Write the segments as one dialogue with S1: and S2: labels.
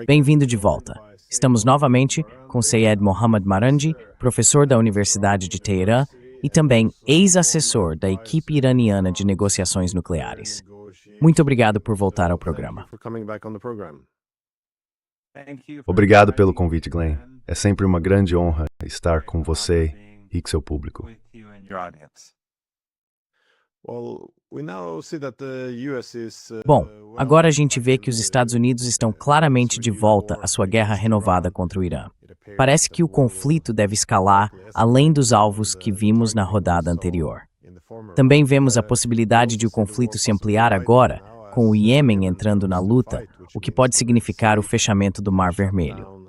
S1: Bem-vindo de volta. Estamos novamente com Sayed Mohammad Marandi, professor da Universidade de Teherã e também ex-assessor da equipe iraniana de negociações nucleares. Muito obrigado por voltar ao programa.
S2: Obrigado pelo convite, Glenn. É sempre uma grande honra estar com você e com seu público.
S1: Bom, agora a gente vê que os Estados Unidos estão claramente de volta à sua guerra renovada contra o Irã. Parece que o conflito deve escalar além dos alvos que vimos na rodada anterior. Também vemos a possibilidade de o conflito se ampliar agora, com o Iêmen entrando na luta, o que pode significar o fechamento do Mar Vermelho.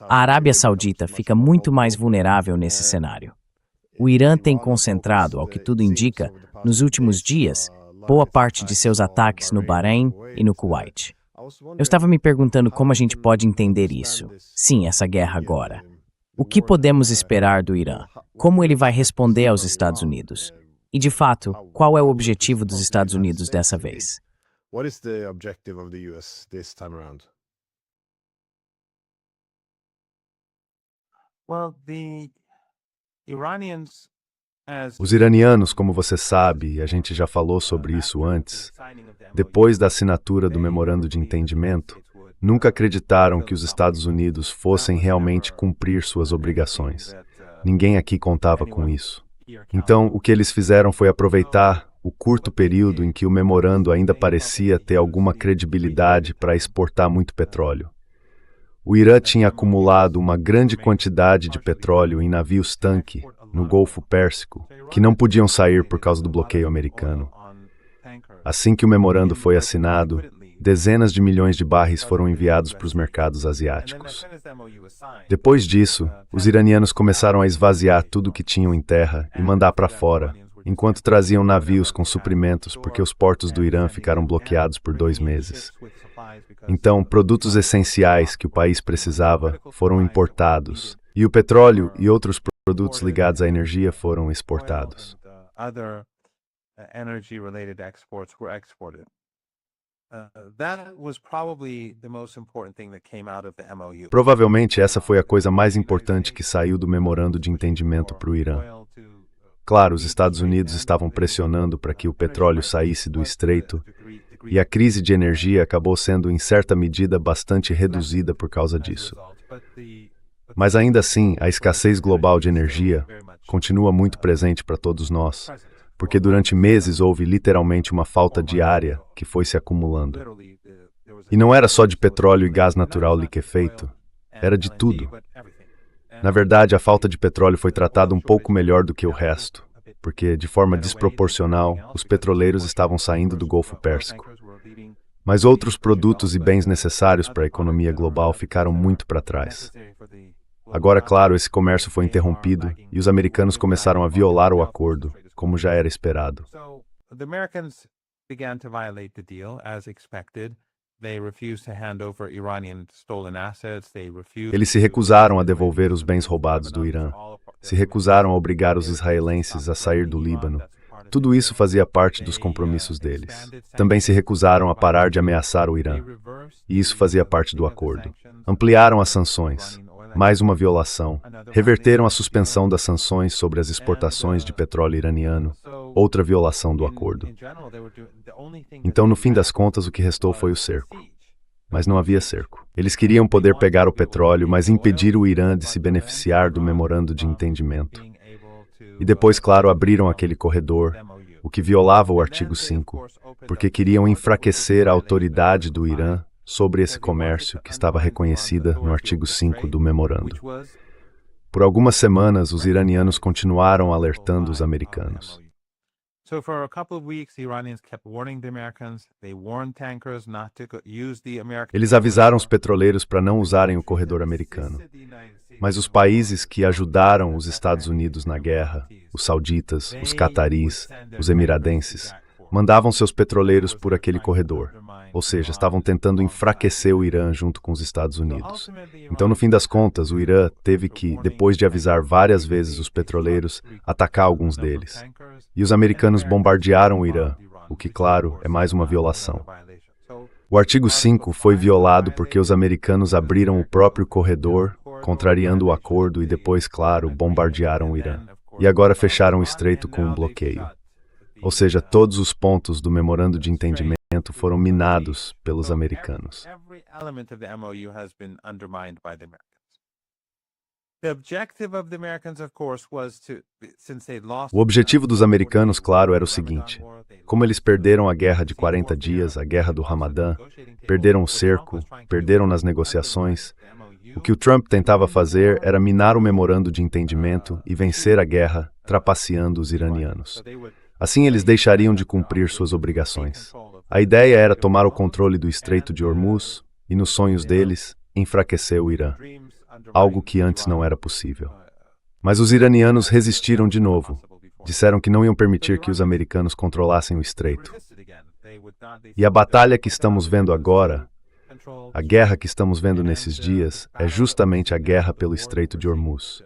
S1: A Arábia Saudita fica muito mais vulnerável nesse cenário. O Irã tem concentrado, ao que tudo indica, nos últimos dias, boa parte de seus ataques no Bahrein e no Kuwait. Eu estava me perguntando como a gente pode entender isso. Sim, essa guerra agora. O que podemos esperar do Irã? Como ele vai responder aos Estados Unidos? E, de fato, qual é o objetivo dos Estados Unidos dessa vez?
S2: Os iranianos, como você sabe, e a gente já falou sobre isso antes, depois da assinatura do Memorando de Entendimento, nunca acreditaram que os Estados Unidos fossem realmente cumprir suas obrigações. Ninguém aqui contava com isso. Então, o que eles fizeram foi aproveitar o curto período em que o memorando ainda parecia ter alguma credibilidade para exportar muito petróleo. O Irã tinha acumulado uma grande quantidade de petróleo em navios-tanque no Golfo Pérsico, que não podiam sair por causa do bloqueio americano. Assim que o memorando foi assinado, dezenas de milhões de barris foram enviados para os mercados asiáticos. Depois disso, os iranianos começaram a esvaziar tudo o que tinham em terra e mandar para fora, enquanto traziam navios com suprimentos porque os portos do Irã ficaram bloqueados por 2 meses. Então, produtos essenciais que o país precisava foram importados, e o petróleo e outros produtos ligados à energia foram exportados. Provavelmente essa foi a coisa mais importante que saiu do memorando de entendimento para o Irã. Claro, os Estados Unidos estavam pressionando para que o petróleo saísse do estreito, e a crise de energia acabou sendo, em certa medida, bastante reduzida por causa disso. Mas ainda assim, a escassez global de energia continua muito presente para todos nós, porque durante meses houve literalmente uma falta diária que foi se acumulando. E não era só de petróleo e gás natural liquefeito, era de tudo. Na verdade, a falta de petróleo foi tratada um pouco melhor do que o resto, porque, de forma desproporcional, os petroleiros estavam saindo do Golfo Pérsico. Mas outros produtos e bens necessários para a economia global ficaram muito para trás. Agora, claro, esse comércio foi interrompido e os americanos começaram a violar o acordo, como já era esperado. Eles se recusaram a devolver os bens roubados do Irã, se recusaram a obrigar os israelenses a sair do Líbano. Tudo isso fazia parte dos compromissos deles. Também se recusaram a parar de ameaçar o Irã, e isso fazia parte do acordo. Ampliaram as sanções, mais uma violação. Reverteram a suspensão das sanções sobre as exportações de petróleo iraniano, outra violação do acordo. Então, no fim das contas, o que restou foi o cerco. Mas não havia cerco. Eles queriam poder pegar o petróleo, mas impedir o Irã de se beneficiar do memorando de entendimento. E depois, claro, abriram aquele corredor, o que violava o artigo 5, porque queriam enfraquecer a autoridade do Irã sobre esse comércio que estava reconhecida no artigo 5 do memorando. Por algumas semanas, os iranianos continuaram alertando os americanos. Eles avisaram os petroleiros para não usarem o corredor americano. Mas os países que ajudaram os Estados Unidos na guerra, os sauditas, os cataris, os emiradenses, mandavam seus petroleiros por aquele corredor. Ou seja, estavam tentando enfraquecer o Irã junto com os Estados Unidos. Então, no fim das contas, o Irã teve que, depois de avisar várias vezes os petroleiros, atacar alguns deles. E os americanos bombardearam o Irã, o que, claro, é mais uma violação. O artigo 5 foi violado porque os americanos abriram o próprio corredor, contrariando o acordo e depois, claro, bombardearam o Irã. E agora fecharam o estreito com um bloqueio. Ou seja, todos os pontos do memorando de entendimento foram minados pelos americanos. O objetivo dos americanos, claro, era o seguinte: como eles perderam a guerra de 40 dias, a guerra do Ramadã, perderam o cerco, perderam nas negociações, o que o Trump tentava fazer era minar o memorando de entendimento e vencer a guerra, trapaceando os iranianos. Assim, eles deixariam de cumprir suas obrigações. A ideia era tomar o controle do Estreito de Hormuz e, nos sonhos deles, enfraquecer o Irã, algo que antes não era possível. Mas os iranianos resistiram de novo. Disseram que não iam permitir que os americanos controlassem o Estreito. E a batalha que estamos vendo agora, a guerra que estamos vendo nesses dias, é justamente a guerra pelo Estreito de Hormuz.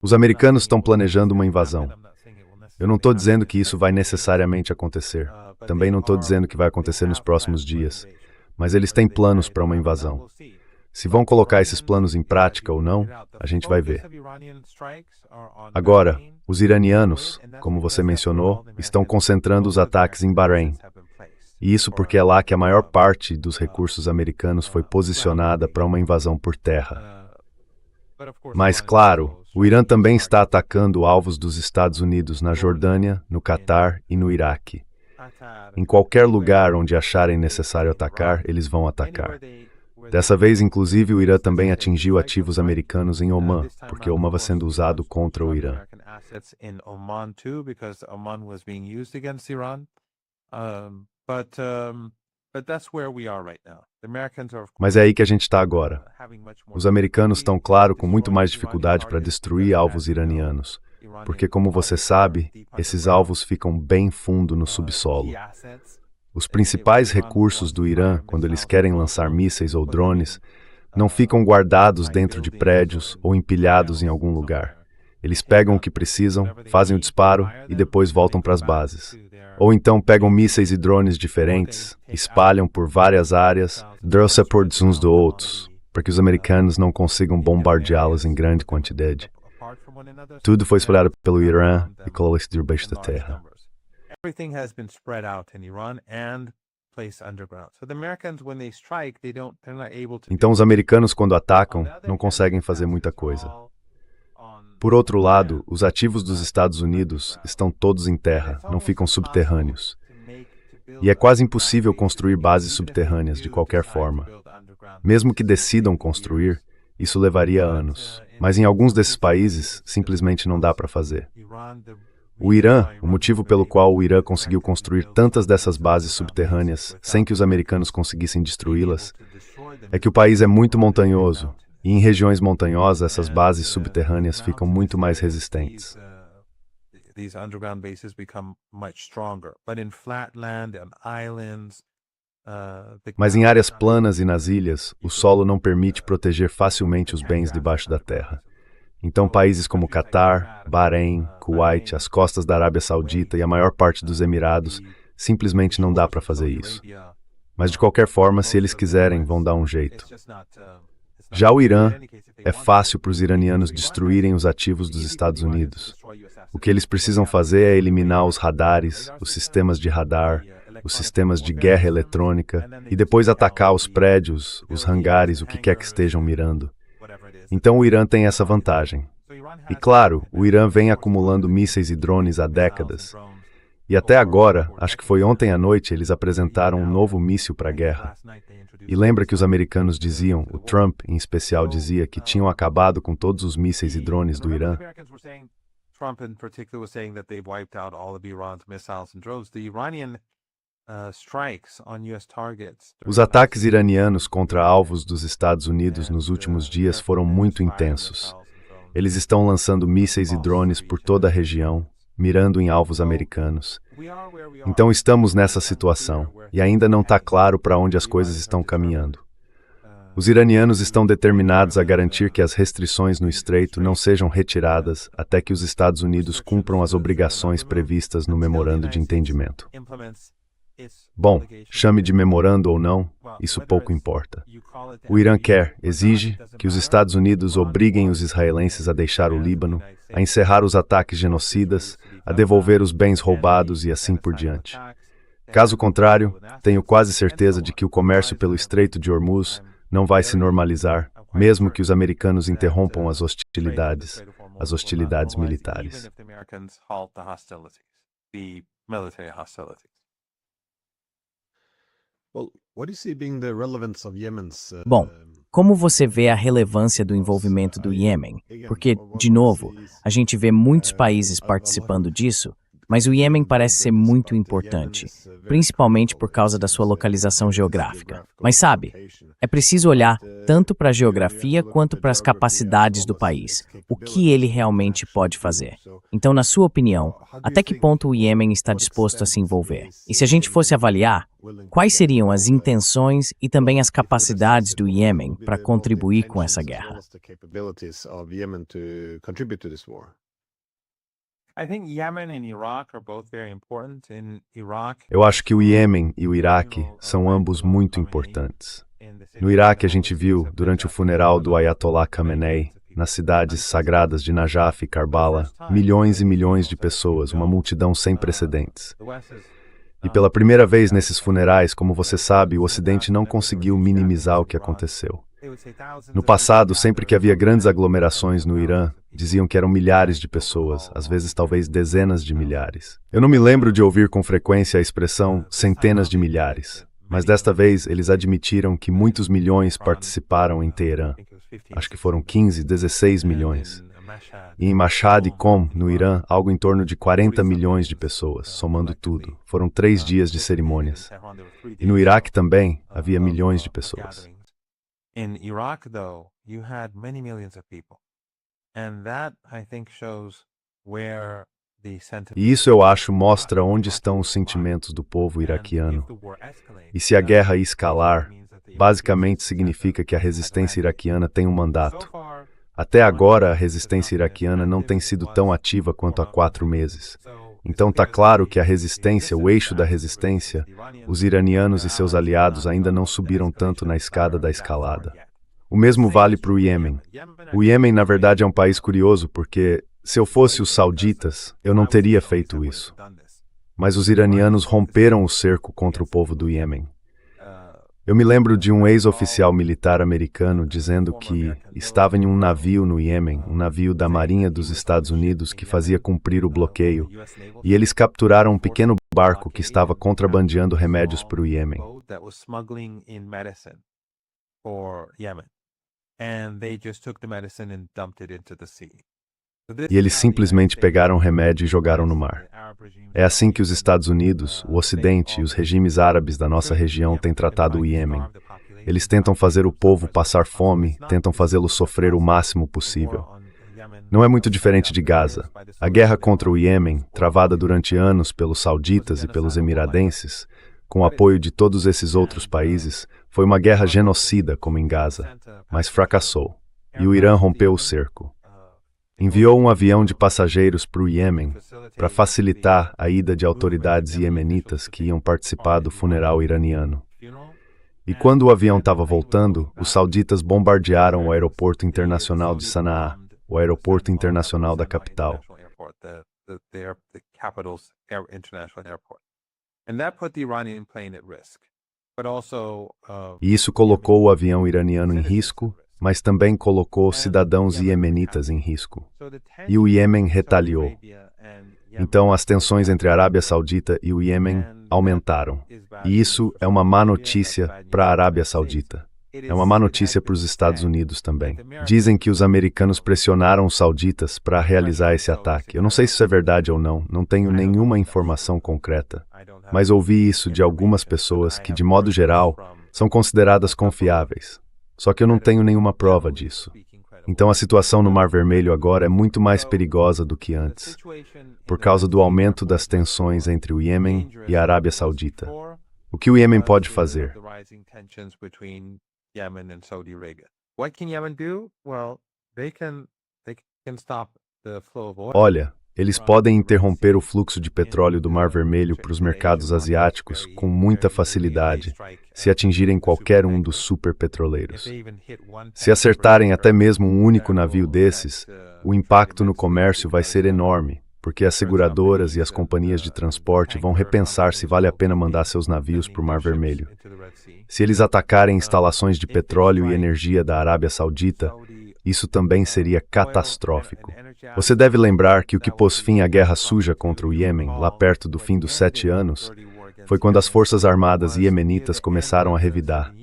S2: Os americanos estão planejando uma invasão. Eu não estou dizendo que isso vai necessariamente acontecer. Também não estou dizendo que vai acontecer nos próximos dias. Mas eles têm planos para uma invasão. Se vão colocar esses planos em prática ou não, a gente vai ver. Agora, os iranianos, como você mencionou, estão concentrando os ataques em Bahrein. E isso porque é lá que a maior parte dos recursos americanos foi posicionada para uma invasão por terra. Mas, claro, o Irã também está atacando alvos dos Estados Unidos na Jordânia, no Catar e no Iraque. Em qualquer lugar onde acharem necessário atacar, eles vão atacar. Dessa vez, inclusive, o Irã também atingiu ativos americanos em Omã, porque Omã estava sendo usado contra o Irã. Mas é aí que a gente está agora. Os americanos estão, claro, com muito mais dificuldade para destruir alvos iranianos, porque, como você sabe, esses alvos ficam bem fundo no subsolo. Os principais recursos do Irã, quando eles querem lançar mísseis ou drones, não ficam guardados dentro de prédios ou empilhados em algum lugar. Eles pegam o que precisam, fazem o disparo e depois voltam para as bases. Ou então pegam mísseis e drones diferentes, espalham por várias áreas, separados uns dos outros, para que os americanos não consigam bombardeá-los em grande quantidade. Tudo foi espalhado pelo Irã e colocado debaixo da terra. Então os americanos, quando atacam, não conseguem fazer muita coisa. Por outro lado, os ativos dos Estados Unidos estão todos em terra, não ficam subterrâneos. E é quase impossível construir bases subterrâneas de qualquer forma. Mesmo que decidam construir, isso levaria anos. Mas em alguns desses países, simplesmente não dá para fazer. O Irã, o motivo pelo qual o Irã conseguiu construir tantas dessas bases subterrâneas sem que os americanos conseguissem destruí-las, é que o país é muito montanhoso. E em regiões montanhosas, essas bases subterrâneas ficam muito mais resistentes. Mas em áreas planas e nas ilhas, o solo não permite proteger facilmente os bens debaixo da terra. Então, países como Catar, Bahrein, Kuwait, as costas da Arábia Saudita e a maior parte dos Emirados, simplesmente não dá para fazer isso. Mas, de qualquer forma, se eles quiserem, vão dar um jeito. Já o Irã, é fácil para os iranianos destruírem os ativos dos Estados Unidos. O que eles precisam fazer é eliminar os radares, os sistemas de radar, os sistemas de guerra eletrônica e depois atacar os prédios, os hangares, o que quer que estejam mirando. Então o Irã tem essa vantagem. E claro, o Irã vem acumulando mísseis e drones há décadas. E até agora, acho que foi ontem à noite, eles apresentaram um novo míssil para a guerra. E lembra que os americanos diziam, o Trump em especial dizia, que tinham acabado com todos os mísseis e drones do Irã? Os ataques iranianos contra alvos dos Estados Unidos nos últimos dias foram muito intensos. Eles estão lançando mísseis e drones por toda a região, mirando em alvos americanos. Então estamos nessa situação, e ainda não está claro para onde as coisas estão caminhando. Os iranianos estão determinados a garantir que as restrições no estreito não sejam retiradas até que os Estados Unidos cumpram as obrigações previstas no memorando de entendimento. Bom, chame de memorando ou não, isso pouco importa. O Irã exige que os Estados Unidos obriguem os israelenses a deixar o Líbano, a encerrar os ataques genocidas, a devolver os bens roubados e assim por diante. Caso contrário, tenho quase certeza de que o comércio pelo Estreito de Hormuz não vai se normalizar, mesmo que os americanos interrompam as hostilidades militares.
S1: Bom, como você vê a relevância do envolvimento do Iêmen? Porque, de novo, a gente vê muitos países participando disso, mas o Iêmen parece ser muito importante, principalmente por causa da sua localização geográfica. Mas sabe, é preciso olhar tanto para a geografia quanto para as capacidades do país, o que ele realmente pode fazer. Então, na sua opinião, até que ponto o Iêmen está disposto a se envolver? E se a gente fosse avaliar, quais seriam as intenções e também as capacidades do Iêmen para contribuir com essa guerra?
S2: Eu acho que o Iêmen e o Iraque são ambos muito importantes. No Iraque, a gente viu, durante o funeral do Ayatollah Khamenei, nas cidades sagradas de Najaf e Karbala, milhões e milhões de pessoas, uma multidão sem precedentes. E pela primeira vez nesses funerais, como você sabe, o Ocidente não conseguiu minimizar o que aconteceu. No passado, sempre que havia grandes aglomerações no Irã, diziam que eram milhares de pessoas, às vezes talvez dezenas de milhares. Eu não me lembro de ouvir com frequência a expressão centenas de milhares, mas desta vez eles admitiram que muitos milhões participaram em Teherã. Acho que foram 15, 16 milhões. E em Mashhad e Qom, no Irã, algo em torno de 40 milhões de pessoas, somando tudo. Foram 3 dias de cerimônias. E no Iraque também havia milhões de pessoas.
S3: In Iraq, though, you had many millions of people. And that, I think, shows where the sentiment...
S2: E isso, eu acho, mostra onde estão os sentimentos do povo iraquiano. E se a guerra escalar, basicamente significa que a resistência iraquiana tem um mandato. Até agora, a resistência iraquiana não tem sido tão ativa quanto há 4 meses. Então está claro que a resistência, o eixo da resistência, os iranianos e seus aliados ainda não subiram tanto na escada da escalada. O mesmo vale para o Iêmen. O Iêmen, na verdade, é um país curioso porque, se eu fosse os sauditas, eu não teria feito isso. Mas os iranianos romperam o cerco contra o povo do Iêmen. Eu me lembro de um ex-oficial militar americano dizendo que estava em um navio no Iêmen, um navio da Marinha dos Estados Unidos que fazia cumprir o bloqueio, e eles capturaram um pequeno barco que estava contrabandeando remédios para o Iêmen. E eles simplesmente pegaram o remédio e jogaram no mar. É assim que os Estados Unidos, o Ocidente e os regimes árabes da nossa região têm tratado o Iêmen. Eles tentam fazer o povo passar fome, tentam fazê-lo sofrer o máximo possível. Não é muito diferente de Gaza. A guerra contra o Iêmen, travada durante anos pelos sauditas e pelos emiradenses, com o apoio de todos esses outros países, foi uma guerra genocida como em Gaza, mas fracassou. E o Irã rompeu o cerco. Enviou um avião de passageiros para o Iêmen para facilitar a ida de autoridades iemenitas que iam participar do funeral iraniano. E quando o avião estava voltando, os sauditas bombardearam o aeroporto internacional de Sanaá, o aeroporto internacional da capital. E isso colocou o avião iraniano em risco, mas também colocou cidadãos iemenitas em risco. E o Iêmen retaliou. Então, as tensões entre a Arábia Saudita e o Iêmen aumentaram. E isso é uma má notícia para a Arábia Saudita. É uma má notícia para os Estados Unidos também. Dizem que os americanos pressionaram os sauditas para realizar esse ataque. Eu não sei se isso é verdade ou não tenho nenhuma informação concreta. Mas ouvi isso de algumas pessoas que, de modo geral, são consideradas confiáveis. Só que eu não tenho nenhuma prova disso. Então a situação no Mar Vermelho agora é muito mais perigosa do que antes, por causa do aumento das tensões entre o Iêmen e a Arábia Saudita. O que o Iêmen pode fazer?
S3: Yemen and Saudi Arabia. What can Yemen do? Well, they can stop the flow of oil.
S2: Olha, eles podem interromper o fluxo de petróleo do Mar Vermelho para os mercados asiáticos com muita facilidade, se atingirem qualquer um dos superpetroleiros. Se acertarem até mesmo um único navio desses, o impacto no comércio vai ser enorme, porque as seguradoras e as companhias de transporte vão repensar se vale a pena mandar seus navios para o Mar Vermelho. Se eles atacarem instalações de petróleo e energia da Arábia Saudita, isso também seria catastrófico. Você deve lembrar que o que pôs fim à guerra suja contra o Iêmen, lá perto do fim dos 7 anos, foi quando as forças armadas iemenitas começaram a revidar.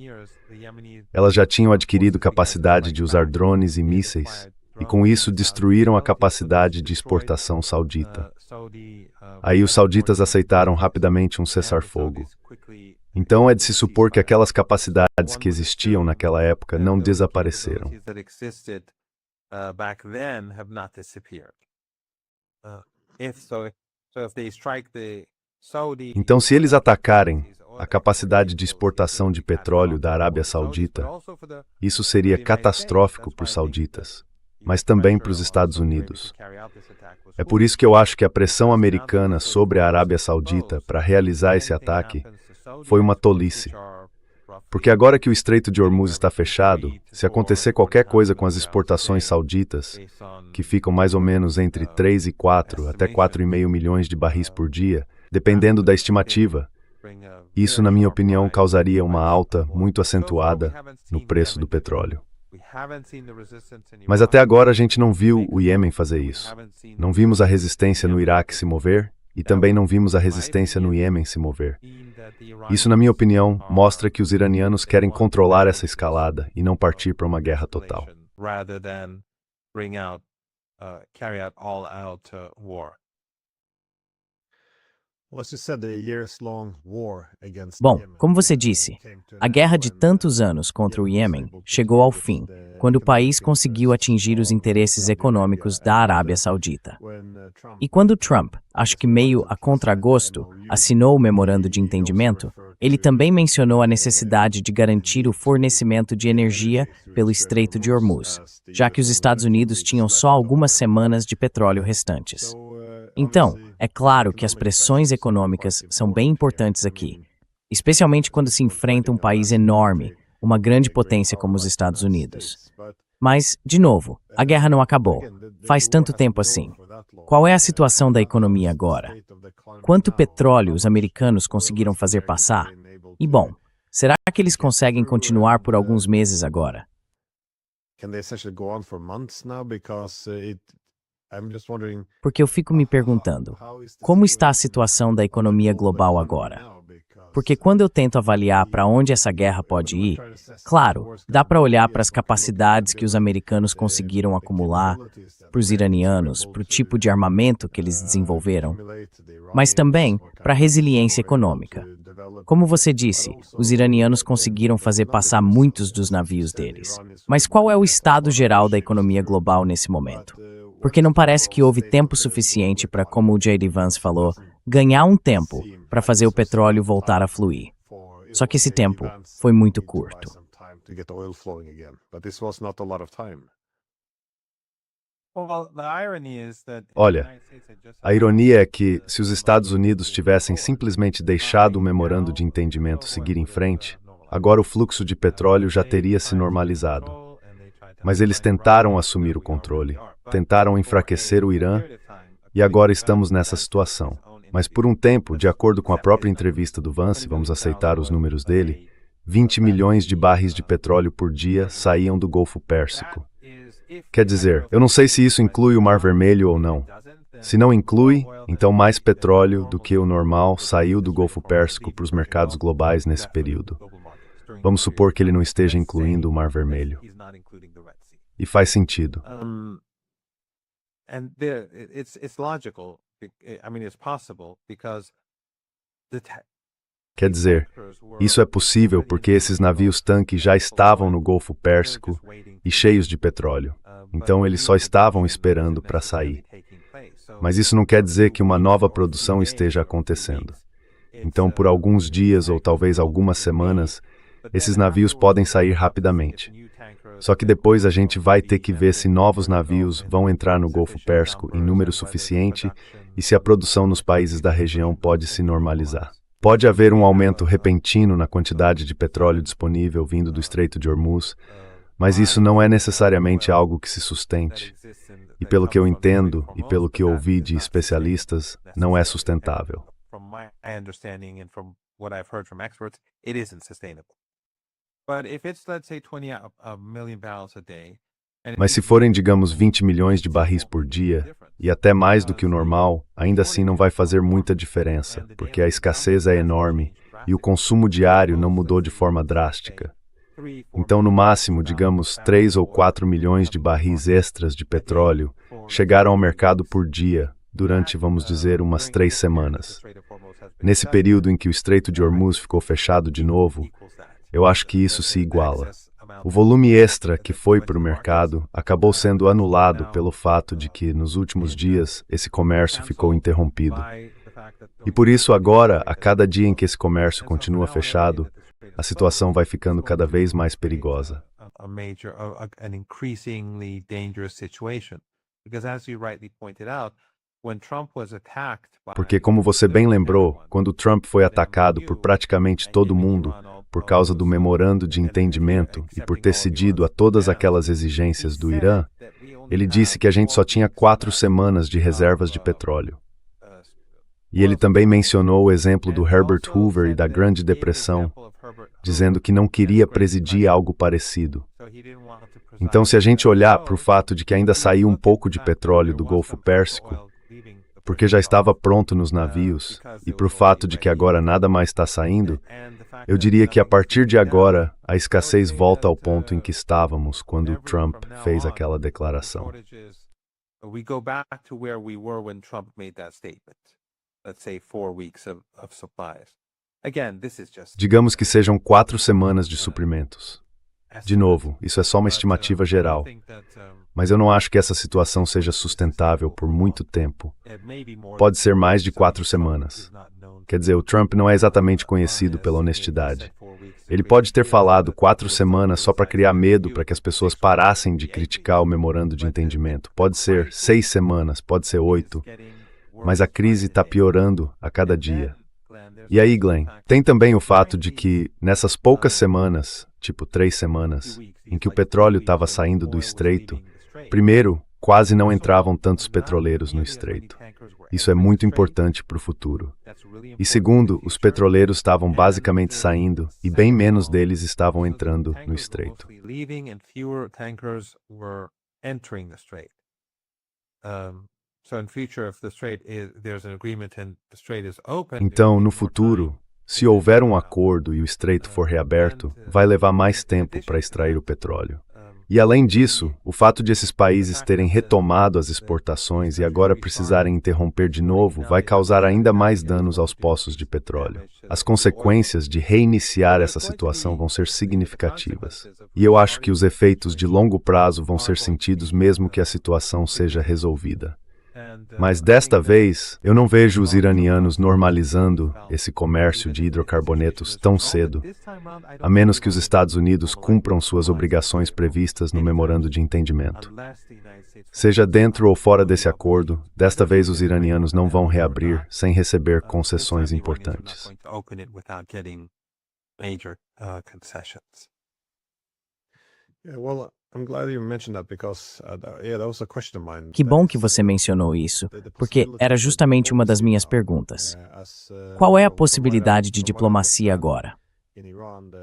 S2: Elas já tinham adquirido capacidade de usar drones e mísseis, e com isso destruíram a capacidade de exportação saudita. Aí os sauditas aceitaram rapidamente um cessar-fogo. Então é de se supor que aquelas capacidades que existiam naquela época não desapareceram. Então, se eles atacarem a capacidade de exportação de petróleo da Arábia Saudita, isso seria catastrófico para os sauditas, mas também para os Estados Unidos. É por isso que eu acho que a pressão americana sobre a Arábia Saudita para realizar esse ataque foi uma tolice. Porque agora que o Estreito de Hormuz está fechado, se acontecer qualquer coisa com as exportações sauditas, que ficam mais ou menos entre 3 e 4, até 4,5 milhões de barris por dia, dependendo da estimativa, isso, na minha opinião, causaria uma alta muito acentuada no preço do petróleo. Mas até agora a gente não viu o Iêmen fazer isso. Não vimos a resistência no Iraque se mover e também não vimos a resistência no Iêmen se mover. Isso, na minha opinião, mostra que os iranianos querem controlar essa escalada e não partir para uma guerra total.
S1: Bom, como você disse, a guerra de tantos anos contra o Iêmen chegou ao fim, quando o país conseguiu atingir os interesses econômicos da Arábia Saudita. E quando Trump, acho que meio a contragosto, assinou o memorando de entendimento, ele também mencionou a necessidade de garantir o fornecimento de energia pelo Estreito de Hormuz, já que os Estados Unidos tinham só algumas semanas de petróleo restantes. Então, é claro que as pressões econômicas são bem importantes aqui, especialmente quando se enfrenta um país enorme, uma grande potência como os Estados Unidos. Mas, de novo, a guerra não acabou. Faz tanto tempo assim. Qual é a situação da economia agora? Quanto petróleo os americanos conseguiram fazer passar? E bom, será que eles conseguem continuar por alguns meses agora? Porque eu fico me perguntando, como está a situação da economia global agora? Porque quando eu tento avaliar para onde essa guerra pode ir, claro, dá para olhar para as capacidades que os americanos conseguiram acumular, para os iranianos, para o tipo de armamento que eles desenvolveram, mas também para a resiliência econômica. Como você disse, os iranianos conseguiram fazer passar muitos dos navios deles. Mas qual é o estado geral da economia global nesse momento? Porque não parece que houve tempo suficiente para, como o J.D. Vance falou, ganhar um tempo para fazer o petróleo voltar a fluir. Só que esse tempo foi muito curto.
S2: Olha, a ironia é que, se os Estados Unidos tivessem simplesmente deixado o memorando de entendimento seguir em frente, agora o fluxo de petróleo já teria se normalizado. Mas eles tentaram assumir o controle, tentaram enfraquecer o Irã, e agora estamos nessa situação. Mas por um tempo, de acordo com a própria entrevista do Vance, vamos aceitar os números dele, 20 milhões de barris de petróleo por dia saíam do Golfo Pérsico. Quer dizer, eu não sei se isso inclui o Mar Vermelho ou não. Se não inclui, então mais petróleo do que o normal saiu do Golfo Pérsico para os mercados globais nesse período. Vamos supor que ele não esteja incluindo o Mar Vermelho. E faz sentido. Quer dizer, isso é possível porque esses navios-tanque já estavam no Golfo Pérsico e cheios de petróleo. Então eles só estavam esperando para sair. Mas isso não quer dizer que uma nova produção esteja acontecendo. Então, por alguns dias ou talvez algumas semanas, esses navios podem sair rapidamente. Só que depois a gente vai ter que ver se novos navios vão entrar no Golfo Pérsico em número suficiente e se a produção nos países da região pode se normalizar. Pode haver um aumento repentino na quantidade de petróleo disponível vindo do Estreito de Hormuz, mas isso não é necessariamente algo que se sustente. E pelo que eu entendo e pelo que ouvi de especialistas, não é sustentável. Mas se forem, digamos, 20 milhões de barris por dia, e até mais do que o normal, ainda assim não vai fazer muita diferença, porque a escassez é enorme e o consumo diário não mudou de forma drástica. Então, no máximo, digamos, 3 ou 4 milhões de barris extras de petróleo chegaram ao mercado por dia, durante, vamos dizer, umas 3 semanas. Nesse período em que o Estreito de Hormuz ficou fechado de novo, eu acho que isso se iguala. O volume extra que foi para o mercado acabou sendo anulado pelo fato de que, nos últimos dias, esse comércio ficou interrompido. E por isso agora, a cada dia em que esse comércio continua fechado, a situação vai ficando cada vez mais perigosa. Porque, como você bem lembrou, quando Trump foi atacado por praticamente todo mundo, por causa do memorando de entendimento e por ter cedido a todas aquelas exigências do Irã, ele disse que a gente só tinha 4 semanas de reservas de petróleo. E ele também mencionou o exemplo do Herbert Hoover e da Grande Depressão, dizendo que não queria presidir algo parecido. Então, se a gente olhar para o fato de que ainda saiu um pouco de petróleo do Golfo Pérsico, porque já estava pronto nos navios, e para o fato de que agora nada mais está saindo, eu diria que a partir de agora, a escassez volta ao ponto em que estávamos quando Trump fez aquela declaração. Digamos que sejam 4 semanas de suprimentos. De novo, isso é só uma estimativa geral, mas eu não acho que essa situação seja sustentável por muito tempo. Pode ser mais de 4 semanas. Quer dizer, o Trump não é exatamente conhecido pela honestidade. Ele pode ter falado 4 semanas só para criar medo para que as pessoas parassem de criticar o memorando de entendimento. Pode ser 6 semanas, pode ser 8, mas a crise está piorando a cada dia. E aí, Glenn, tem também o fato de que, nessas poucas semanas, tipo 3 semanas, em que o petróleo estava saindo do estreito, primeiro, quase não entravam tantos petroleiros no estreito. Isso é muito importante para o futuro. E segundo, os petroleiros estavam basicamente saindo e bem menos deles estavam entrando no estreito. Então, no futuro, se houver um acordo e o estreito for reaberto, vai levar mais tempo para extrair o petróleo. E além disso, o fato de esses países terem retomado as exportações e agora precisarem interromper de novo vai causar ainda mais danos aos poços de petróleo. As consequências de reiniciar essa situação vão ser significativas. E eu acho que os efeitos de longo prazo vão ser sentidos mesmo que a situação seja resolvida. Mas desta vez, eu não vejo os iranianos normalizando esse comércio de hidrocarbonetos tão cedo, a menos que os Estados Unidos cumpram suas obrigações previstas no memorando de entendimento. Seja dentro ou fora desse acordo, desta vez os iranianos não vão reabrir sem receber concessões importantes.
S1: Que bom que você mencionou isso, porque era justamente uma das minhas perguntas. Qual é a possibilidade de diplomacia agora?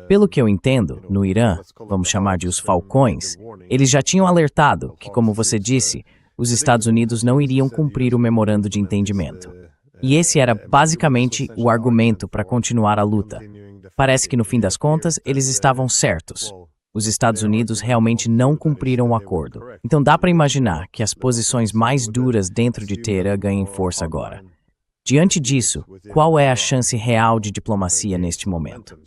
S1: Pelo que eu entendo, no Irã, vamos chamar de os Falcões, eles já tinham alertado que, como você disse, os Estados Unidos não iriam cumprir o memorando de entendimento. E esse era basicamente o argumento para continuar a luta. Parece que, no fim das contas, eles estavam certos. Os Estados Unidos realmente não cumpriram o acordo. Então dá para imaginar que as posições mais duras dentro de Teherã ganhem força agora. Diante disso, qual é a chance real de diplomacia neste momento?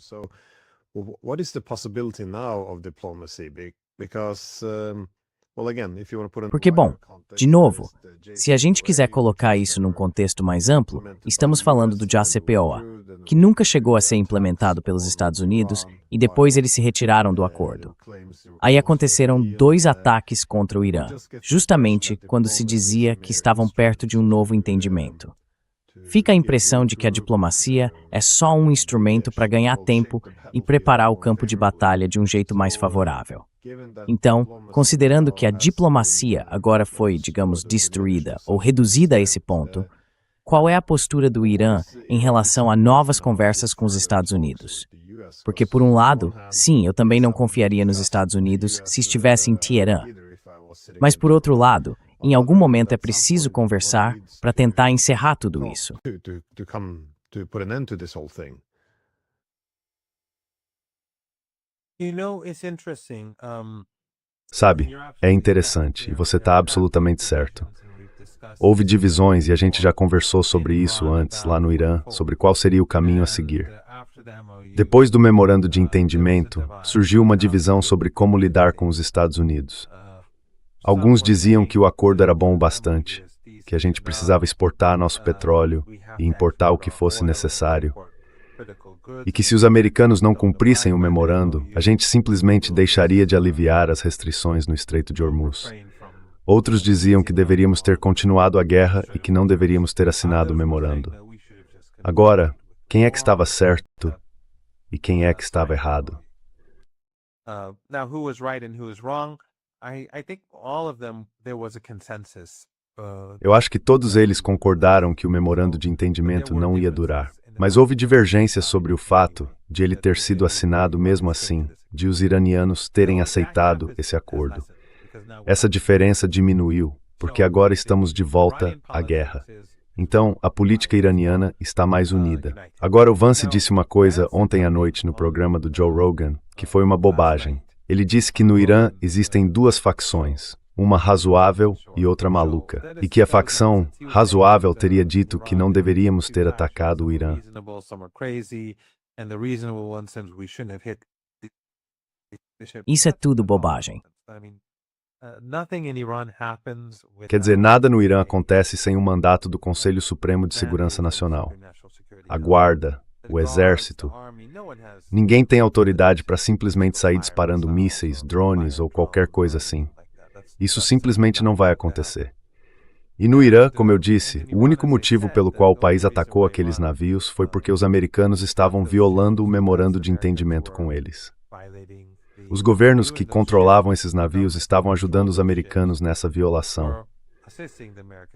S1: Porque, bom, de novo, se a gente quiser colocar isso num contexto mais amplo, estamos falando do JCPOA. que nunca chegou a ser implementado pelos Estados Unidos e depois eles se retiraram do acordo. Aí aconteceram 2 ataques contra o Irã, justamente quando se dizia que estavam perto de um novo entendimento. Fica a impressão de que a diplomacia é só um instrumento para ganhar tempo e preparar o campo de batalha de um jeito mais favorável. Então, considerando que a diplomacia agora foi, digamos, destruída ou reduzida a esse ponto, qual é a postura do Irã em relação a novas conversas com os Estados Unidos? Porque, por um lado, sim, eu também não confiaria nos Estados Unidos se estivesse em Teherã. Mas, por outro lado, em algum momento é preciso conversar para tentar encerrar tudo isso.
S2: Sabe, é interessante, e você está absolutamente certo. Houve divisões e a gente já conversou sobre isso antes, lá no Irã, sobre qual seria o caminho a seguir. Depois do memorando de entendimento, surgiu uma divisão sobre como lidar com os Estados Unidos. Alguns diziam que o acordo era bom o bastante, que a gente precisava exportar nosso petróleo e importar o que fosse necessário, e que se os americanos não cumprissem o memorando, a gente simplesmente deixaria de aliviar as restrições no Estreito de Hormuz. Outros diziam que deveríamos ter continuado a guerra e que não deveríamos ter assinado o memorando. Agora, quem é que estava certo e quem é que estava errado? Eu acho que todos eles concordaram que o memorando de entendimento não ia durar. Mas houve divergências sobre o fato de ele ter sido assinado mesmo assim, de os iranianos terem aceitado esse acordo. Essa diferença diminuiu, porque agora estamos de volta à guerra. Então, a política iraniana está mais unida. Agora, o Vance disse uma coisa ontem à noite no programa do Joe Rogan, que foi uma bobagem. Ele disse que no Irã existem 2 facções, uma razoável e outra maluca, e que a facção razoável teria dito que não deveríamos ter atacado o Irã.
S1: Isso é tudo bobagem.
S2: Quer dizer, nada no Irã acontece sem um mandato do Conselho Supremo de Segurança Nacional. A guarda, o exército. Ninguém tem autoridade para simplesmente sair disparando mísseis, drones ou qualquer coisa assim. Isso simplesmente não vai acontecer. E no Irã, como eu disse, o único motivo pelo qual o país atacou aqueles navios foi porque os americanos estavam violando o memorando de entendimento com eles. Os governos que controlavam esses navios estavam ajudando os americanos nessa violação.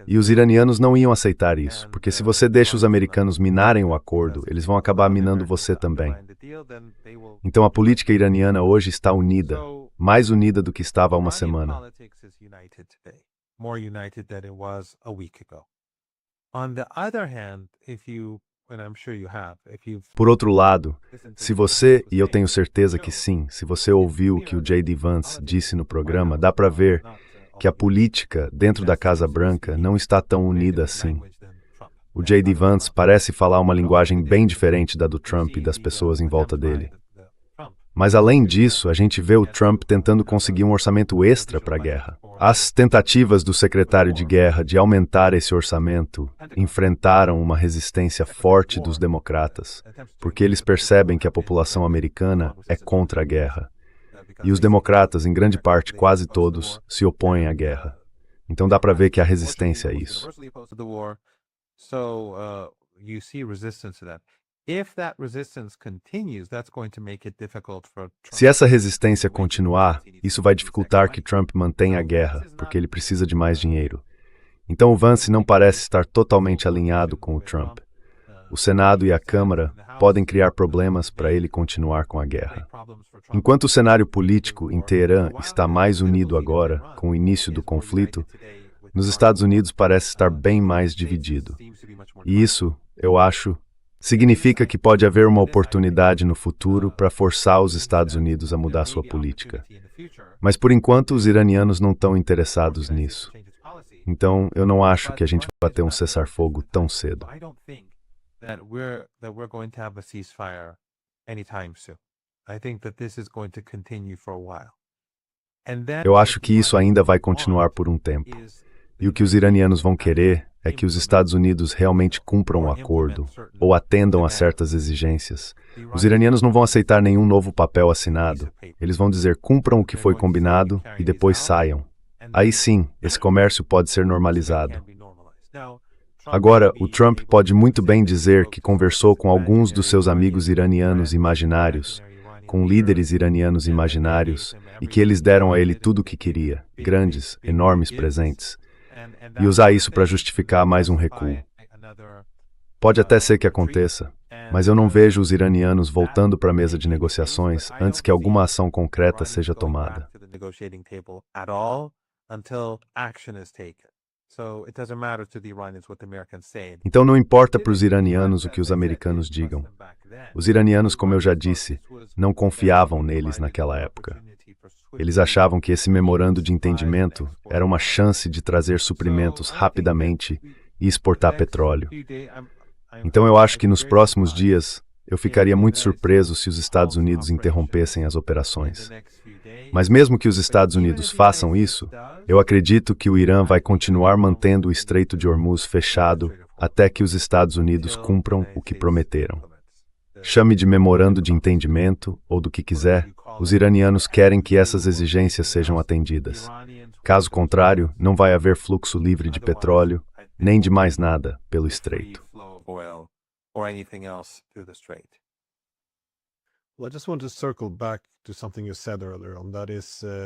S2: E os iranianos não iam aceitar isso, porque se você deixa os americanos minarem o acordo, eles vão acabar minando você também. Então a política iraniana hoje está unida, mais unida do que estava há uma semana. Por outro lado, se você, e eu tenho certeza que sim, se você ouviu o que o J.D. Vance disse no programa, dá para ver que a política dentro da Casa Branca não está tão unida assim. O J.D. Vance parece falar uma linguagem bem diferente da do Trump e das pessoas em volta dele. Mas além disso, a gente vê o Trump tentando conseguir um orçamento extra para a guerra. As tentativas do secretário de guerra de aumentar esse orçamento enfrentaram uma resistência forte dos democratas, porque eles percebem que a população americana é contra a guerra. E os democratas, em grande parte, quase todos, se opõem à guerra. Então dá para ver que há resistência a isso. Se essa resistência continuar, isso vai dificultar que Trump mantenha a guerra, porque ele precisa de mais dinheiro. Então o Vance não parece estar totalmente alinhado com o Trump. O Senado e a Câmara podem criar problemas para ele continuar com a guerra. Enquanto o cenário político em Teherã está mais unido agora, com o início do conflito, nos Estados Unidos parece estar bem mais dividido. E isso, eu acho, significa que pode haver uma oportunidade no futuro para forçar os Estados Unidos a mudar sua política. Mas por enquanto os iranianos não estão interessados nisso. Então eu não acho que a gente vai ter um cessar-fogo tão cedo. Eu acho que isso ainda vai continuar por um tempo. E o que os iranianos vão querer é que os Estados Unidos realmente cumpram o acordo ou atendam a certas exigências. Os iranianos não vão aceitar nenhum novo papel assinado. Eles vão dizer cumpram o que foi combinado e depois saiam. Aí sim, esse comércio pode ser normalizado. Agora, o Trump pode muito bem dizer que conversou com alguns dos seus amigos iranianos imaginários, com líderes iranianos imaginários, e que eles deram a ele tudo o que queria, grandes, enormes presentes, e usar isso para justificar mais um recuo. Pode até ser que aconteça, mas eu não vejo os iranianos voltando para a mesa de negociações antes que alguma ação concreta seja tomada. Então não importa para os iranianos o que os americanos digam. Os iranianos, como eu já disse, não confiavam neles naquela época. Eles achavam que esse memorando de entendimento era uma chance de trazer suprimentos rapidamente e exportar petróleo. Então eu acho que nos próximos dias eu ficaria muito surpreso se os Estados Unidos interrompessem as operações. Mas mesmo que os Estados Unidos façam isso, eu acredito que o Irã vai continuar mantendo o Estreito de Hormuz fechado até que os Estados Unidos cumpram o que prometeram. Chame de memorando de entendimento ou do que quiser, os iranianos querem que essas exigências sejam atendidas. Caso contrário, não vai haver fluxo livre de petróleo, nem de mais nada pelo Estreito.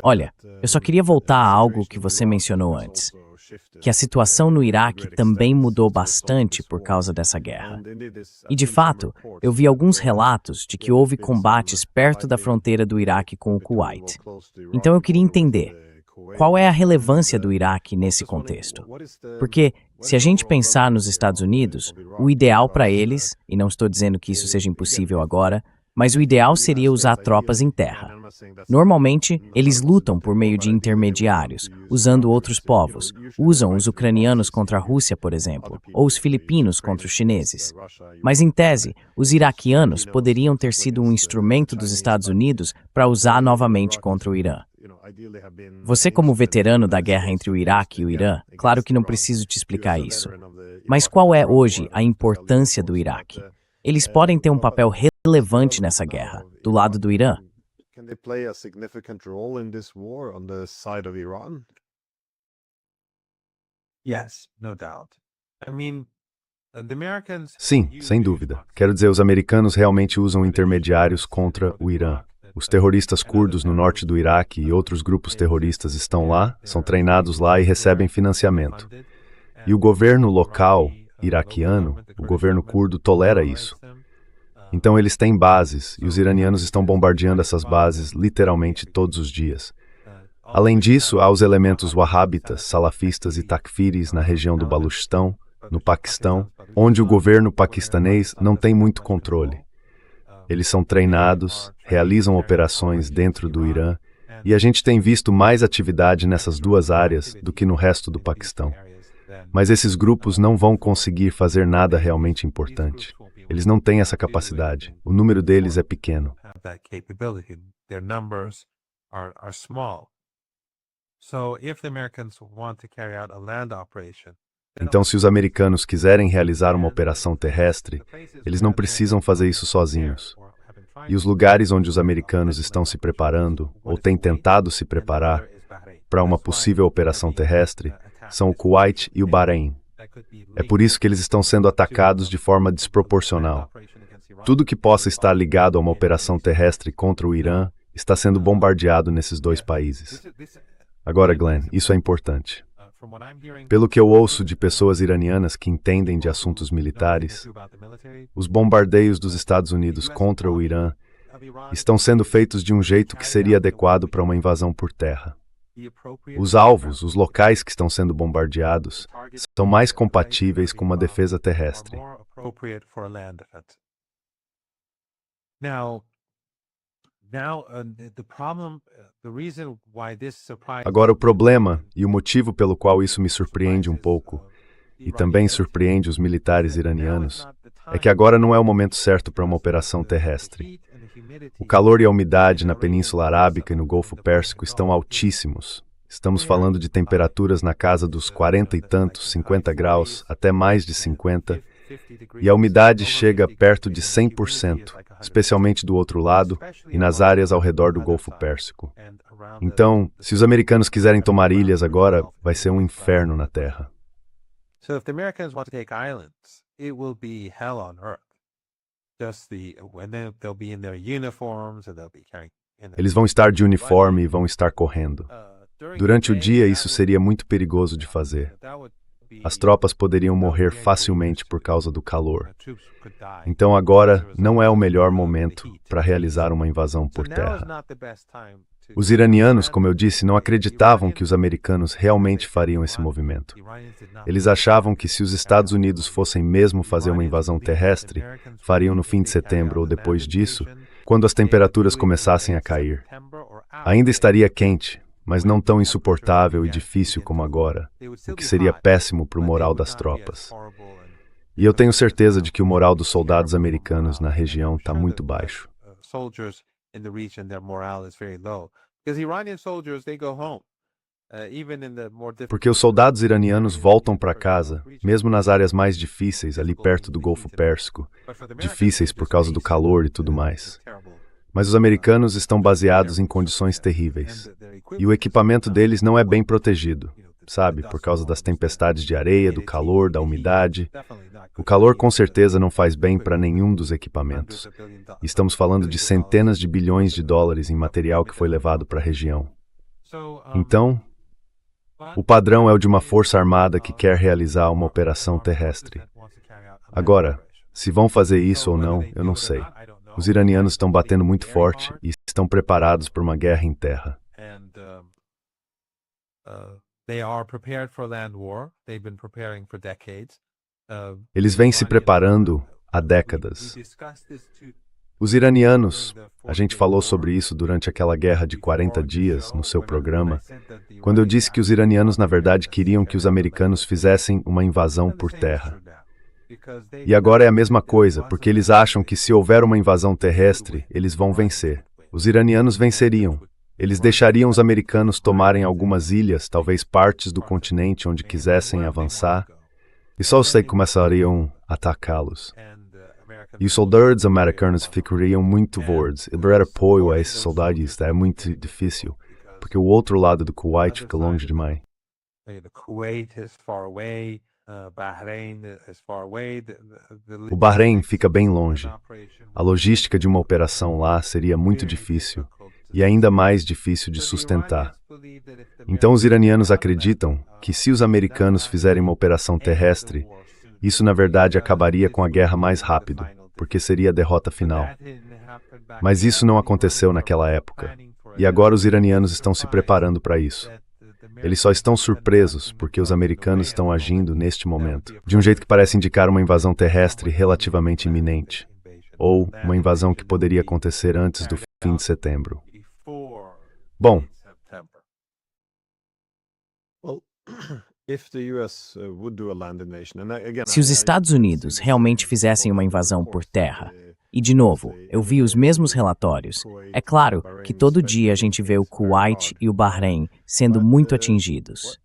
S1: Olha, eu só queria voltar a algo que você mencionou antes, que a situação no Iraque também mudou bastante por causa dessa guerra. E, de fato, eu vi alguns relatos de que houve combates perto da fronteira do Iraque com o Kuwait. Então eu queria entender, qual é a relevância do Iraque nesse contexto? Porque, se a gente pensar nos Estados Unidos, o ideal para eles, e não estou dizendo que isso seja impossível agora, mas o ideal seria usar tropas em terra. Normalmente, eles lutam por meio de intermediários, usando outros povos. Usam os ucranianos contra a Rússia, por exemplo, ou os filipinos contra os chineses. Mas, em tese, os iraquianos poderiam ter sido um instrumento dos Estados Unidos para usar novamente contra o Irã. Você, como veterano da guerra entre o Iraque e o Irã, claro que não preciso te explicar isso. Mas qual é hoje a importância do Iraque? Eles podem ter um papel relevante nessa guerra, do lado do Irã.
S2: Sim, sem dúvida. Quero dizer, os americanos realmente usam intermediários contra o Irã. Os terroristas curdos no norte do Iraque e outros grupos terroristas estão lá, são treinados lá e recebem financiamento. E o governo local iraquiano, o governo curdo, tolera isso. Então eles têm bases, e os iranianos estão bombardeando essas bases literalmente todos os dias. Além disso, há os elementos wahhabitas, salafistas e takfiris na região do Baluchistão, no Paquistão, onde o governo paquistanês não tem muito controle. Eles são treinados, realizam operações dentro do Irã, e a gente tem visto mais atividade nessas duas áreas do que no resto do Paquistão. Mas esses grupos não vão conseguir fazer nada realmente importante. Eles não têm essa capacidade. O número deles é pequeno. Então, se os americanos quiserem realizar uma operação terrestre, eles não precisam fazer isso sozinhos. E os lugares onde os americanos estão se preparando, ou têm tentado se preparar, para uma possível operação terrestre, são o Kuwait e o Bahrein. É por isso que eles estão sendo atacados de forma desproporcional. Tudo que possa estar ligado a uma operação terrestre contra o Irã está sendo bombardeado nesses dois países. Agora, Glenn, isso é importante. Pelo que eu ouço de pessoas iranianas que entendem de assuntos militares, os bombardeios dos Estados Unidos contra o Irã estão sendo feitos de um jeito que seria adequado para uma invasão por terra. Os alvos, os locais que estão sendo bombardeados, são mais compatíveis com uma defesa terrestre. Agora, o problema e o motivo pelo qual isso me surpreende um pouco, e também surpreende os militares iranianos, é que agora não é o momento certo para uma operação terrestre. O calor e a umidade na Península Arábica e no Golfo Pérsico estão altíssimos. Estamos falando de temperaturas na casa dos 40 e tantos, 50 graus, até mais de 50, e a umidade chega perto de 100%, especialmente do outro lado e nas áreas ao redor do Golfo Pérsico. Então, se os americanos quiserem tomar ilhas agora, vai ser um inferno na Terra.
S3: So if the Americans want to take islands, it will be hell on earth. They'll be in their uniforms and they'll be carrying.
S2: Eles vão estar de uniforme e vão estar correndo. Durante o dia, isso seria muito perigoso de fazer. As tropas poderiam morrer facilmente por causa do calor. Então agora não é o melhor momento para realizar uma invasão por terra. Os iranianos, como eu disse, não acreditavam que os americanos realmente fariam esse movimento. Eles achavam que se os Estados Unidos fossem mesmo fazer uma invasão terrestre, fariam no fim de setembro ou depois disso, quando as temperaturas começassem a cair. Ainda estaria quente, mas não tão insuportável e difícil como agora, o que seria péssimo para o moral das tropas. E eu tenho certeza de que o moral dos soldados americanos na região está muito baixo. Porque os soldados iranianos voltam para casa, mesmo nas áreas mais difíceis, ali perto do Golfo Pérsico, difíceis por causa do calor e tudo mais. Mas os americanos estão baseados em condições terríveis. E o equipamento deles não é bem protegido, sabe? Por causa das tempestades de areia, do calor, da umidade. O calor com certeza não faz bem para nenhum dos equipamentos. Estamos falando de centenas de bilhões de dólares em material que foi levado para a região. Então, o padrão é o de uma força armada que quer realizar uma operação terrestre. Agora, se vão fazer isso ou não, eu não sei. Os iranianos estão batendo muito forte e estão preparados para uma guerra em terra. Eles vêm se preparando há décadas. Os iranianos, a gente falou sobre isso durante aquela guerra de 40 dias no seu programa, quando eu disse que os iranianos na verdade queriam que os americanos fizessem uma invasão por terra. E agora é a mesma coisa, porque eles acham que se houver uma invasão terrestre, eles vão vencer. Os iranianos venceriam. Eles deixariam os americanos tomarem algumas ilhas, talvez partes do continente onde quisessem avançar, e só os que começariam a atacá-los. E os soldados americanos ficariam muito fortes. E dar apoio a esses soldados é muito difícil, porque o outro lado do Kuwait fica longe demais. O Bahrein fica bem longe. A logística de uma operação lá seria muito difícil e ainda mais difícil de sustentar. Então os iranianos acreditam que se os americanos fizerem uma operação terrestre, isso na verdade acabaria com a guerra mais rápido, porque seria a derrota final. Mas isso não aconteceu naquela época, e agora os iranianos estão se preparando para isso. Eles só estão surpresos porque os americanos estão agindo neste momento, de um jeito que parece indicar uma invasão terrestre relativamente iminente, ou uma invasão que poderia acontecer antes do fim de setembro. Bom,
S1: se os Estados Unidos realmente fizessem uma invasão por terra, e de novo, eu vi os mesmos relatórios, é claro que todo dia a gente vê o Kuwait e o Bahrein sendo muito atingidos.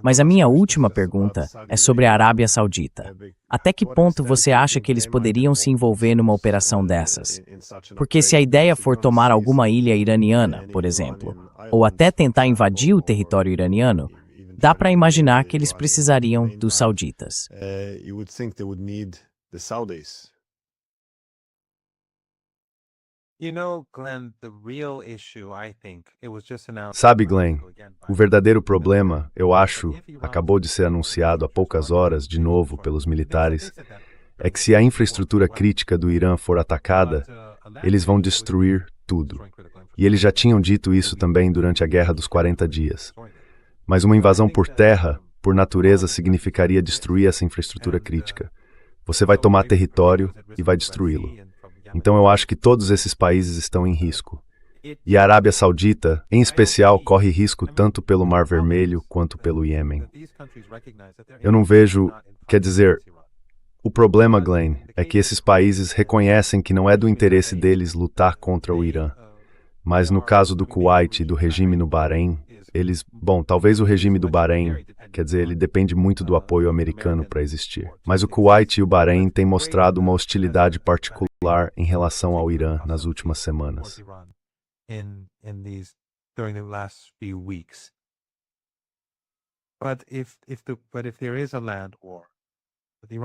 S1: Mas a minha última pergunta é sobre a Arábia Saudita. Até que ponto você acha que eles poderiam se envolver numa operação dessas? Porque se a ideia for tomar alguma ilha iraniana, por exemplo, ou até tentar invadir o território iraniano, dá para imaginar que eles precisariam dos sauditas.
S2: Sabe, Glenn, o verdadeiro problema, eu acho, acabou de ser anunciado há poucas horas, de novo, pelos militares, é que se a infraestrutura crítica do Irã for atacada, eles vão destruir tudo. E eles já tinham dito isso também durante a Guerra dos 40 Dias. Mas uma invasão por terra, por natureza, significaria destruir essa infraestrutura crítica. Você vai tomar território e vai destruí-lo. Então eu acho que todos esses países estão em risco. E a Arábia Saudita, em especial, corre risco tanto pelo Mar Vermelho quanto pelo Iêmen. Eu não vejo... Quer dizer, o problema, Glenn, é que esses países reconhecem que não é do interesse deles lutar contra o Irã. Mas no caso do Kuwait e do regime no Bahrein, talvez o regime do Bahrein, quer dizer, ele depende muito do apoio americano para existir. Mas o Kuwait e o Bahrein têm mostrado uma hostilidade particular em relação ao Irã nas últimas semanas.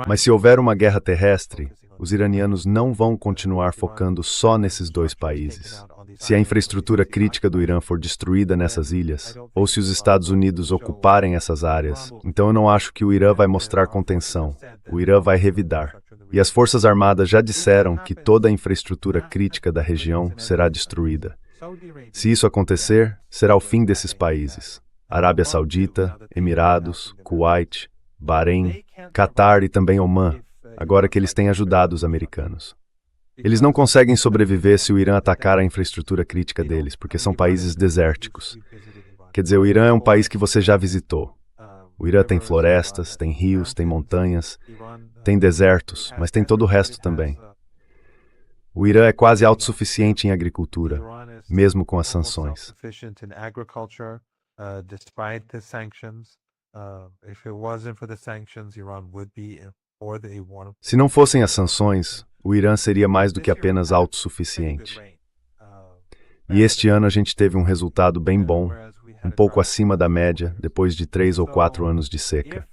S2: Mas se houver uma guerra terrestre, os iranianos não vão continuar focando só nesses dois países. Se a infraestrutura crítica do Irã for destruída nessas ilhas, ou se os Estados Unidos ocuparem essas áreas, então eu não acho que o Irã vai mostrar contenção. O Irã vai revidar. E as Forças Armadas já disseram que toda a infraestrutura crítica da região será destruída. Se isso acontecer, será o fim desses países. Arábia Saudita, Emirados, Kuwait, Bahrein, Catar e também Omã, agora que eles têm ajudado os americanos. Eles não conseguem sobreviver se o Irã atacar a infraestrutura crítica deles, porque são países desérticos. Quer dizer, o Irã é um país que você já visitou. O Irã tem florestas, tem rios, tem montanhas, tem desertos, mas tem todo o resto também. O Irã é quase autossuficiente em agricultura, mesmo com as sanções. Se não fossem as sanções, o Irã seria mais do que apenas autossuficiente. E este ano a gente teve um resultado bem bom, um pouco acima da média, depois de 3 ou 4 anos de seca.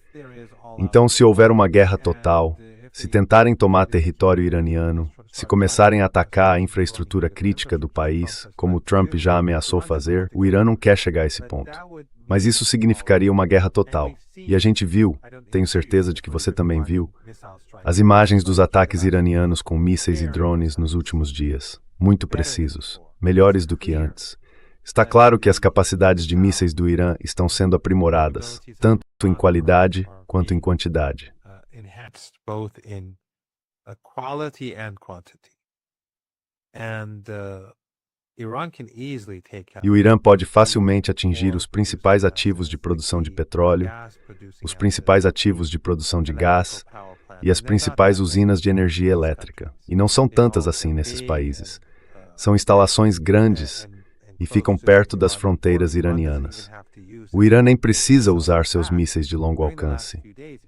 S2: Então, se houver uma guerra total, se tentarem tomar território iraniano, se começarem a atacar a infraestrutura crítica do país, como Trump já ameaçou fazer, o Irã não quer chegar a esse ponto. Mas isso significaria uma guerra total. E a gente viu, tenho certeza de que você também viu, as imagens dos ataques iranianos com mísseis e drones nos últimos dias, muito precisos, melhores do que antes. Está claro que as capacidades de mísseis do Irã estão sendo aprimoradas, tanto em qualidade quanto em quantidade. E o Irã pode facilmente atingir os principais ativos de produção de petróleo, os principais ativos de produção de gás e as principais usinas de energia elétrica. E não são tantas assim nesses países. São instalações grandes e ficam perto das fronteiras iranianas. O Irã nem precisa usar seus mísseis de longo alcance.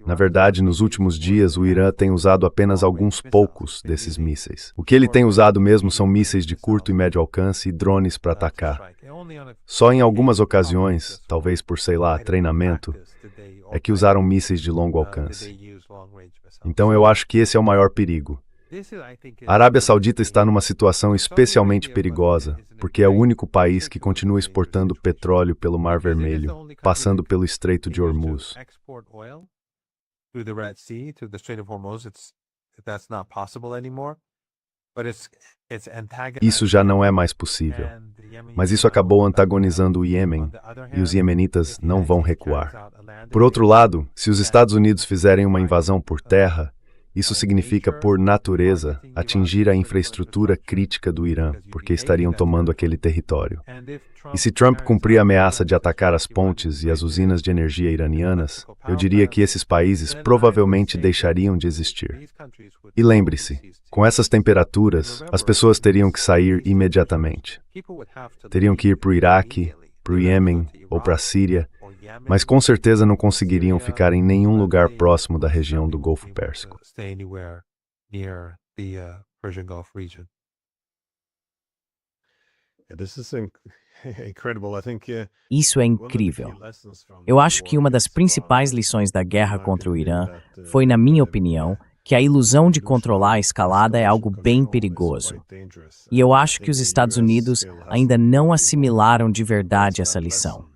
S2: Na verdade, nos últimos dias, o Irã tem usado apenas alguns poucos desses mísseis. O que ele tem usado mesmo são mísseis de curto e médio alcance e drones para atacar. Só em algumas ocasiões, talvez por, treinamento, é que usaram mísseis de longo alcance. Então eu acho que esse é o maior perigo. A Arábia Saudita está numa situação especialmente perigosa, porque é o único país que continua exportando petróleo pelo Mar Vermelho, passando pelo Estreito de Hormuz. Isso já não é mais possível. Mas isso acabou antagonizando o Iêmen, e os iemenitas não vão recuar. Por outro lado, se os Estados Unidos fizerem uma invasão por terra, isso significa, por natureza, atingir a infraestrutura crítica do Irã, porque estariam tomando aquele território. E se Trump cumprir a ameaça de atacar as pontes e as usinas de energia iranianas, eu diria que esses países provavelmente deixariam de existir. E lembre-se, com essas temperaturas, as pessoas teriam que sair imediatamente. Teriam que ir para o Iraque, para o Iêmen ou para a Síria, mas com certeza não conseguiriam ficar em nenhum lugar próximo da região do Golfo Pérsico.
S1: Isso é incrível. Eu acho que uma das principais lições da guerra contra o Irã foi, na minha opinião, que a ilusão de controlar a escalada é algo bem perigoso. E eu acho que os Estados Unidos ainda não assimilaram de verdade essa lição.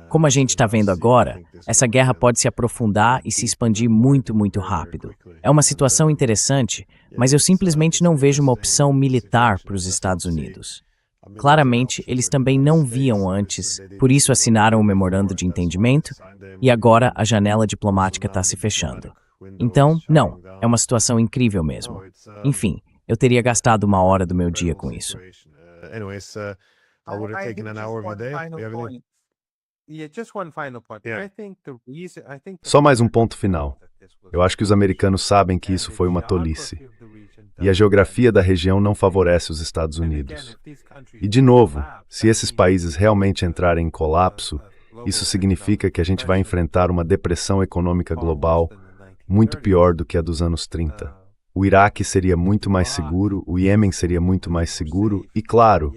S1: Como a gente está vendo agora, essa guerra pode se aprofundar e se expandir muito, muito rápido. É uma situação interessante, mas eu simplesmente não vejo uma opção militar para os Estados Unidos. Claramente, eles também não viam antes, por isso assinaram o memorando de entendimento, e agora a janela diplomática está se fechando. Então, não, é uma situação incrível mesmo. Enfim, eu teria gastado 1 hora do meu dia com isso.
S2: Só mais um ponto final. Eu acho que os americanos sabem que isso foi uma tolice. E a geografia da região não favorece os Estados Unidos. E, de novo, se esses países realmente entrarem em colapso, Isso significa que a gente vai enfrentar uma depressão econômica global muito pior do que a dos anos 30. O Iraque seria muito mais seguro, o Iêmen seria muito mais seguro e, claro,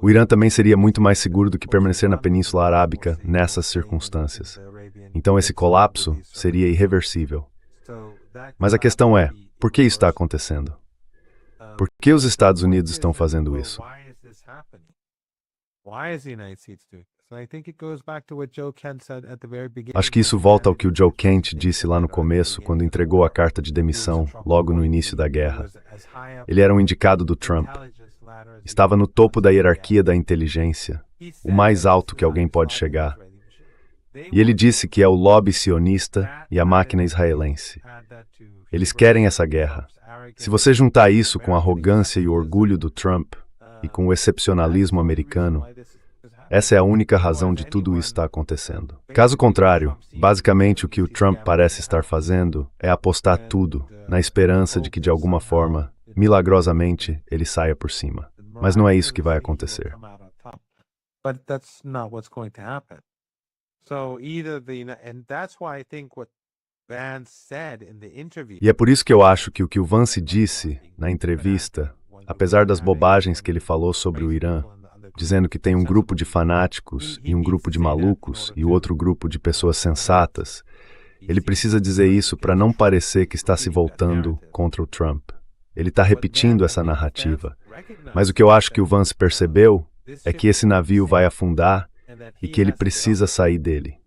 S2: o Irã também seria muito mais seguro do que permanecer na Península Arábica nessas circunstâncias. Então esse colapso seria irreversível. Mas a questão é, por que isso está acontecendo? Por que os Estados Unidos estão fazendo isso? Acho que isso volta ao que o Joe Kent disse lá no começo, quando entregou a carta de demissão, logo no início da guerra. Ele era um indicado do Trump. Estava no topo da hierarquia da inteligência, o mais alto que alguém pode chegar. E ele disse que é o lobby sionista e a máquina israelense. Eles querem essa guerra. Se você juntar isso com a arrogância e o orgulho do Trump, e com o excepcionalismo americano, essa é a única razão de tudo isso estar acontecendo. Caso contrário, basicamente o que o Trump parece estar fazendo é apostar tudo, na esperança de que de alguma forma, milagrosamente, ele saia por cima. Mas não é isso que vai acontecer. E é por isso que eu acho que o que o Vance disse na entrevista, apesar das bobagens que ele falou sobre o Irã, dizendo que tem um grupo de fanáticos e um grupo de malucos e o outro grupo de pessoas sensatas, ele precisa dizer isso para não parecer que está se voltando contra o Trump. Ele está repetindo essa narrativa. Mas o que eu acho que o Vance percebeu é que esse navio vai afundar e que ele precisa sair dele.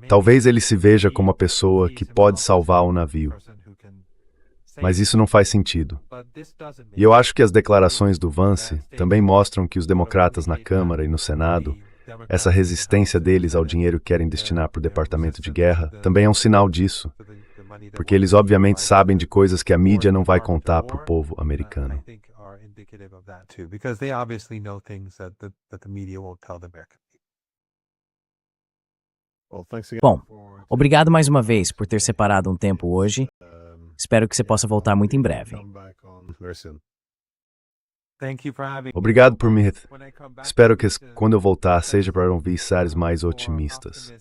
S2: Talvez ele se veja como a pessoa que pode salvar o navio. Mas isso não faz sentido. E eu acho que as declarações do Vance também mostram que os democratas na Câmara e no Senado, essa resistência deles ao dinheiro que querem destinar para o Departamento de Guerra, também é um sinal disso. Porque eles obviamente sabem de coisas que a mídia não vai contar para o povo americano.
S1: Bom, obrigado mais uma vez por ter separado um tempo hoje. Espero que você possa voltar muito em breve.
S2: Obrigado por me... Espero que quando eu voltar seja para ouvir séries mais otimistas.